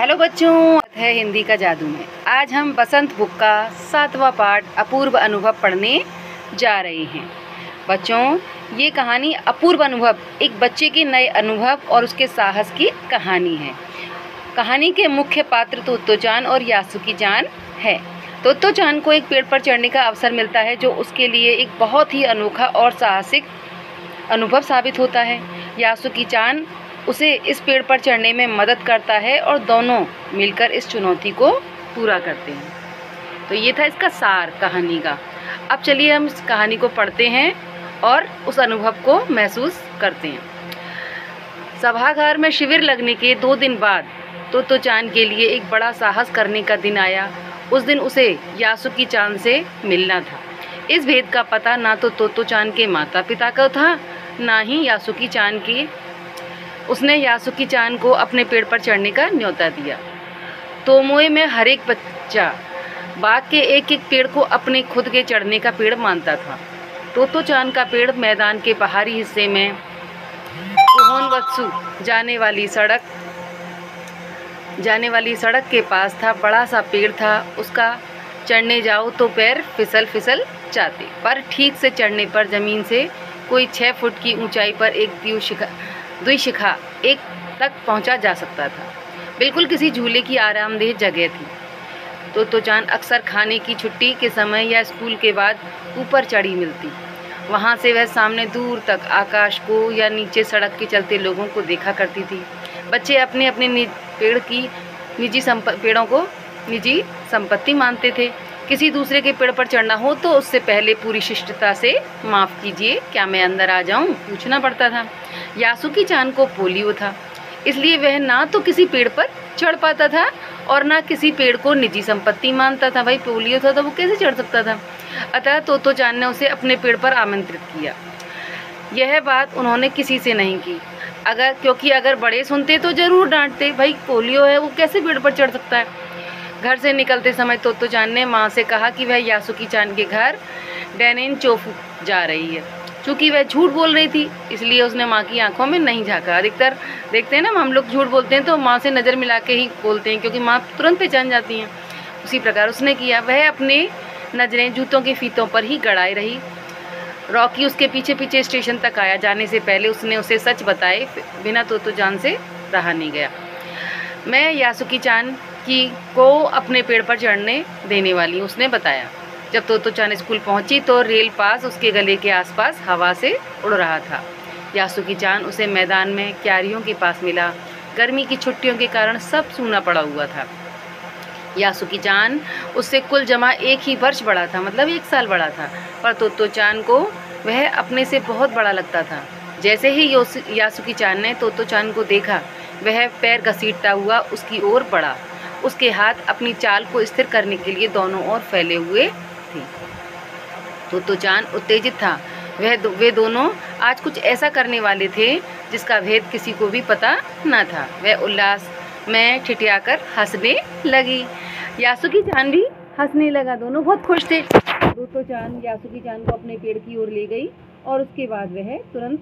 Hello बच्चों, है हिंदी का जादू में। आज हम बसंत बुक का 7वां पार्ट अपूर्व अनुभव पढ़ने जा रहे हैं। बच्चों, ये कहानी अपूर्व अनुभव एक बच्चे के नए अनुभव और उसके साहस की कहानी है। कहानी के मुख्य पात्र तोत्तो-चान और यासुकी-चान है। तोत्तो-चान को एक पेड़ पर चढ़ने का अवसर मिलता है जो उसके लिए एक बहुत ही अनोखा और साहसिक अनुभव साबित होता है। यासुकी-चान उसे इस पेड़ पर चढ़ने में मदद करता है और दोनों मिलकर इस चुनौती को पूरा करते हैं। तो ये था इसका सार कहानी का। अब चलिए हम इस कहानी को पढ़ते हैं और उस अनुभव को महसूस करते हैं। सभागार में शिविर लगने के 2 दिन बाद तोत्तो-चान के लिए एक बड़ा साहस करने का दिन आया। उस दिन उसे यासुकी-चान से मिलना था। इस भेद का पता ना तो तोत्तो-चान के माता पिता को था, ना ही यासुकी-चान के। उसने यासुकी-चान को अपने पेड़ पर चढ़ने का न्योता दिया। तोमोए में हर एक बच्चा बाग के एक एक पेड़ को अपने खुद के चढ़ने का पेड़ मानता था। तोत्तो-चान का पेड़ मैदान के बाहरी हिस्से में कुहोनवत्सु जाने वाली सड़क के पास था। बड़ा सा पेड़ था, उसका चढ़ने जाओ तो पैर फिसल जाते, पर ठीक से चढ़ने पर जमीन से कोई 6 फुट की ऊंचाई पर एक द्विशिखा एक तक पहुंचा जा सकता था। बिल्कुल किसी झूले की आरामदेह जगह थी। तोत्तो-चान अक्सर खाने की छुट्टी के समय या स्कूल के बाद ऊपर चढ़ी मिलती। वहां से वह सामने दूर तक आकाश को या नीचे सड़क के चलते लोगों को देखा करती थी। बच्चे अपने अपने पेड़ों को निजी संपत्ति मानते थे। किसी दूसरे के पेड़ पर चढ़ना हो तो उससे पहले पूरी शिष्टता से माफ़ कीजिए, क्या मैं अंदर आ जाऊं, पूछना पड़ता था। यासुकी-चान को पोलियो था, इसलिए वह ना तो किसी पेड़ पर चढ़ पाता था और ना किसी पेड़ को निजी संपत्ति मानता था। भाई पोलियो था तो वो कैसे चढ़ सकता था। अतः तोत्तो-चान ने उसे अपने पेड़ पर आमंत्रित किया। यह बात उन्होंने किसी से नहीं की, क्योंकि अगर बड़े सुनते तो ज़रूर डांटते, भाई पोलियो है, वो कैसे पेड़ पर चढ़ सकता है। घर से निकलते समय तोत्तो-चान ने माँ से कहा कि वह यासुकी-चान के घर डैनिन-चोफू जा रही है। चूँकि वह झूठ बोल रही थी, इसलिए उसने माँ की आंखों में नहीं झाँका। अधिकतर देखते हैं ना, हम लोग झूठ बोलते हैं तो माँ से नज़र मिला के ही बोलते हैं, क्योंकि माँ तुरंत पहचान जाती हैं। उसी प्रकार उसने किया। वह अपनी नज़रें जूतों के फीतों पर ही गड़ाए रही। रॉकी उसके पीछे पीछे स्टेशन तक आया। जाने से पहले उसने उसे सच बताए बिना तोत्तो-चान से रहा नहीं गया। मैं यासुकी-चान को अपने पेड़ पर चढ़ने देने वाली हूँ, उसने बताया। जब तोत्तो-चान स्कूल पहुंची तो रेल पास उसके गले के आसपास हवा से उड़ रहा था। यासुकी-चान उसे मैदान में क्यारियों के पास मिला। गर्मी की छुट्टियों के कारण सब सूना पड़ा हुआ था। यासुकी-चान उससे कुल जमा 1 ही वर्ष बड़ा था, मतलब 1 साल बड़ा था, पर तोत्तो-चान को वह अपने से बहुत बड़ा लगता था। जैसे ही यासुकी-चान ने तोत्तो-चान को देखा, वह पैर घसीटता हुआ उसकी ओर बढ़ा। उसके हाथ अपनी चाल को स्थिर करने के लिए दोनों ओर फैले हुए थे। तोत्तो-चान उत्तेजित था। वे दोनों आज कुछ ऐसा करने वाले थे जिसका भेद किसी को भी पता न था। वह उल्लास में ठिठियाकर हंसने लगी। यासुकी-चान भी हंसने लगा। दोनों बहुत खुश थे। तोत्तो-चान यासुकी-चान को अपने पेड़ की ओर ले गई और उसके बाद वह तुरंत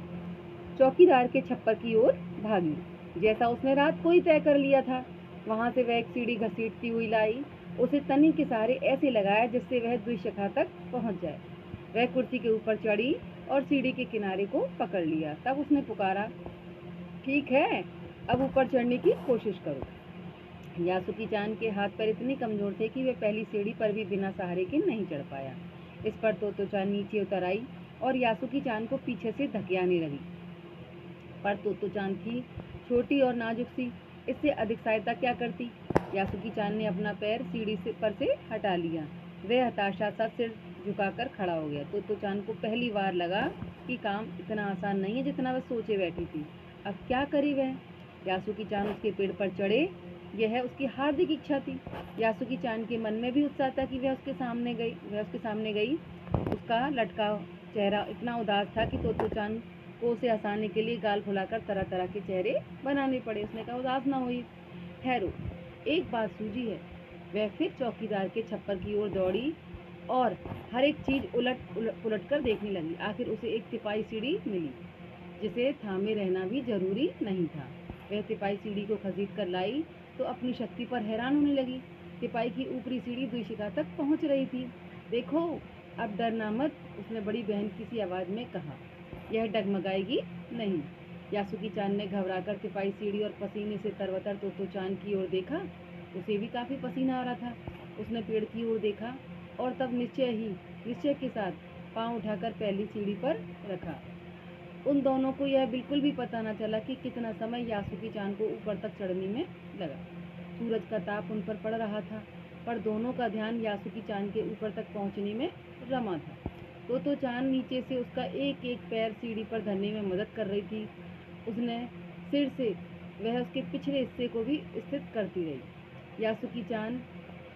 चौकीदार के छप्पर की ओर भागी, जैसा उसने रात को ही तय कर लिया था। वहां से वह एक सीढ़ी घसीटती हुई लाई। उसे तनी के सहारे ऐसे लगाया जिससे वह द्विशिखा तक पहुंच जाए। वह कुर्सी के ऊपर चढ़ी और सीढ़ी के किनारे को पकड़ लिया। तब उसने पुकारा, ठीक है, अब ऊपर चढ़ने की कोशिश करो। यासुकी-चान के हाथ पैर इतने कमजोर थे कि वह पहली सीढ़ी पर भी बिना सहारे के नहीं चढ़ पाया। इस पर तोत्तो-चान नीचे उतर आई और यासुकी-चान को पीछे से धकेलने लगी, पर तोत्तो-चान थी छोटी और नाजुक सी, इससे अधिक सहायता क्या करती। यासुकी-चान ने अपना पैर सीढ़ी पर से हटा लिया। वह हताशा सा सिर झुकाकर खड़ा हो गया। तोत्तो-चान को पहली बार लगा कि काम इतना आसान नहीं है जितना वह सोचे बैठी थी। अब क्या करे वह। यासुकी-चान उसके पेड़ पर चढ़े, यह उसकी हार्दिक इच्छा थी। यासुकी-चान के मन में भी उत्साह था कि वह उसके सामने गई। उसका लटका चेहरा इतना उदास था कि तोत्तो-चान को उसे हंसाने के लिए गाल फुलाकर तरह तरह के चेहरे बनाने पड़े। उसने कहा, उदास ना होइए, ठहरो, एक बात सूझी है। वह फिर चौकीदार के छप्पर की ओर दौड़ी और हर एक चीज उलट कर देखने लगी। आखिर उसे एक तिपाई सीढ़ी मिली जिसे थामे रहना भी जरूरी नहीं था। वह तिपाई सीढ़ी को घसीट कर लाई तो अपनी शक्ति पर हैरान होने लगी। तिपाई की ऊपरी सीढ़ी द्विशिखा तक पहुंच रही थी। देखो, अब डरना मत, उसने बड़ी बहन की सी आवाज़ में कहा। यह डगमगाएगी नहीं। यासुकी चान ने घबराकर तिपाई सीढ़ी और पसीने से तरबतर तोतो चान की ओर देखा। उसे भी काफ़ी पसीना आ रहा था। उसने पेड़ की ओर देखा और तब निश्चय के साथ पाँव उठाकर पहली सीढ़ी पर रखा। उन दोनों को यह बिल्कुल भी पता न चला कि कितना समय यासुकी चान को ऊपर तक चढ़ने में लगा। सूरज का ताप उन पर पड़ रहा था, पर दोनों का ध्यान यासुकी चान के ऊपर तक पहुंचने में रमा था। तोतो चान नीचे से उसका एक एक पैर सीढ़ी पर धरने में मदद कर रही थी। उसने सिर से वह उसके पिछले हिस्से को भी स्थिर करती रही। यासुकी चान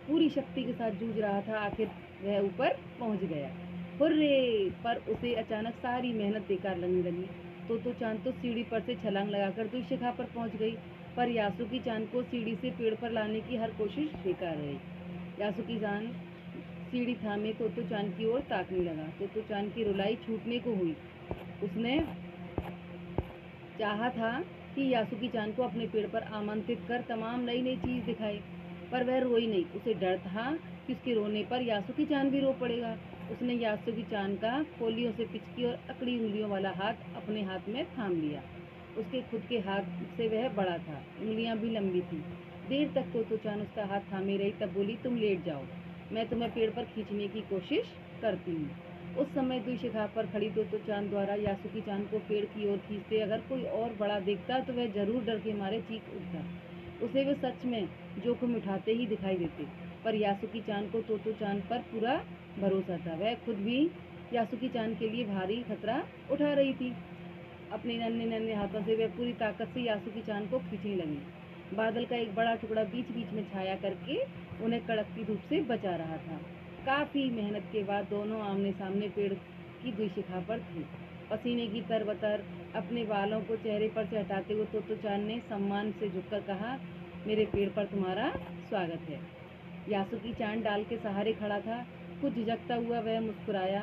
पूरी शक्ति के साथ जूझ रहा था। आखिर वह ऊपर पहुंच गया। हुर्रे! पर उसे अचानक सारी मेहनत बेकार लगने लगी। तोतो चान तो सीढ़ी पर से छलांग लगाकर द्विशिखा पर पहुंच गई, पर यासुकी चान को सीढ़ी से पेड़ पर लाने की हर कोशिश बेकार रही। यासुकी चान सीढ़ी थामे तोतो चान की ओर ताकने लगा। तोतो चान की रुलाई छूटने को हुई। उसने चाहा था कि यासुकी चान को अपने पेड़ पर आमंत्रित कर तमाम नई नई चीज़ दिखाए, पर वह रोई नहीं। उसे डर था कि उसके रोने पर यासुकी चान भी रो पड़ेगा। उसने यासुकी चान का खोलियों से पिचकी और अकड़ी उंगलियों वाला हाथ अपने हाथ में थाम लिया। उसके खुद के हाथ से वह बड़ा था, उंगलियां भी लंबी थी। देर तक तोतो चान उसका हाथ थामे रही, तब बोली, तुम लेट जाओ, मैं तुम्हें पेड़ पर खींचने की कोशिश करती हूँ। उस समय द्विशिखा पर खड़ी तोतो चान द्वारा यासुकी चान को पेड़ की ओर खींचते अगर कोई और बड़ा देखता तो वह जरूर डर के मारे चीख उठता। उसे वे सच में जोखिम उठाते ही दिखाई देते, पर यासुकी चान को तोतो चान पर पूरा भरोसा था। वह खुद भी यासुकी चान के लिए भारी खतरा उठा रही थी। अपने नन्हे नन्हे हाथों से वह पूरी ताकत से यासुकी चान को खींचने लगी। बादल का एक बड़ा टुकड़ा बीच बीच में छाया करके उन्हें कड़कती धूप से बचा रहा था। काफ़ी मेहनत के बाद दोनों आमने सामने पेड़ की द्विशिखा पर थे। पसीने की तरबतर अपने बालों को चेहरे पर से हटाते हुए तोतो चान ने सम्मान से झुककर कहा, मेरे पेड़ पर तुम्हारा स्वागत है। यासुकी चान डाल के सहारे खड़ा था। कुछ झिझकता हुआ वह मुस्कुराया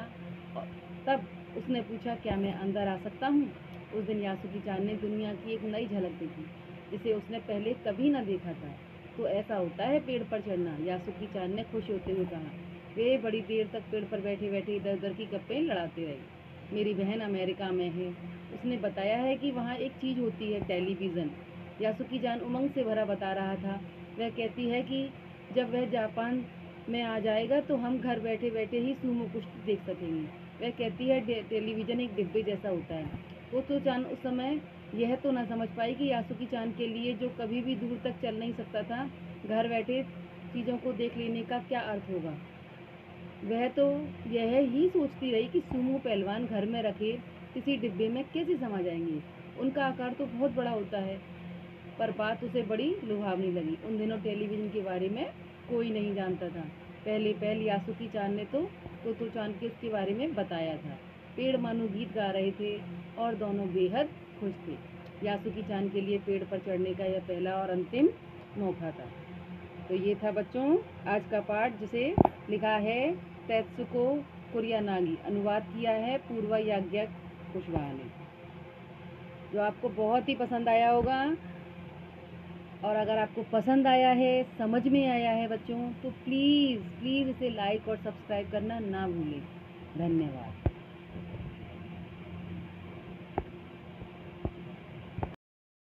और तब उसने पूछा, क्या मैं अंदर आ सकता हूँ? उस दिन यासुकी चान ने दुनिया की एक नई झलक देखी, जिसे उसने पहले कभी न देखा था। तो ऐसा होता है पेड़ पर चढ़ना, यासुकी चान ने खुश होते हुए कहा। वे बड़ी देर तक पेड़ पर बैठे बैठे इधर उधर की गप्पें लड़ाते रहे। मेरी बहन अमेरिका में है, उसने बताया है कि वहाँ एक चीज़ होती है, टेलीविज़न। यासुकी चान उमंग से भरा बता रहा था। वह कहती है कि जब वह जापान में आ जाएगा तो हम घर बैठे बैठे ही सूमो कुश्ती देख सकेंगे। वह कहती है टेलीविज़न एक डिब्बे जैसा होता है। तोतो चान उस समय यह तो न समझ पाई कि यासुकी चान के लिए, जो कभी भी दूर तक चल नहीं सकता था, घर बैठे चीज़ों को देख लेने का क्या अर्थ होगा। वह तो यह ही सोचती रही कि सूमो पहलवान घर में रखे किसी डिब्बे में कैसे समा जाएंगे। उनका आकार तो बहुत बड़ा होता है। पर बात उसे बड़ी लुभावनी लगी। उन दिनों टेलीविज़न के बारे में कोई नहीं जानता था। पहले यासुकी चान ने तो तोतो चान के उसके बारे में बताया था। पेड़ मानो गीत गा रहे थे और दोनों बेहद खुश थे। यासुकी चान के लिए पेड़ पर चढ़ने का यह पहला और अंतिम मौका था। तो ये था बच्चों आज का पाठ, जिसे लिखा है तेत्सुको कुरियानागी, अनुवाद किया है पूर्वा याज्ञक कुशवाहा ने, जो आपको बहुत ही पसंद आया होगा। और अगर आपको पसंद आया है, समझ में आया है बच्चों, तो प्लीज़ इसे लाइक और सब्सक्राइब करना ना भूलें। धन्यवाद।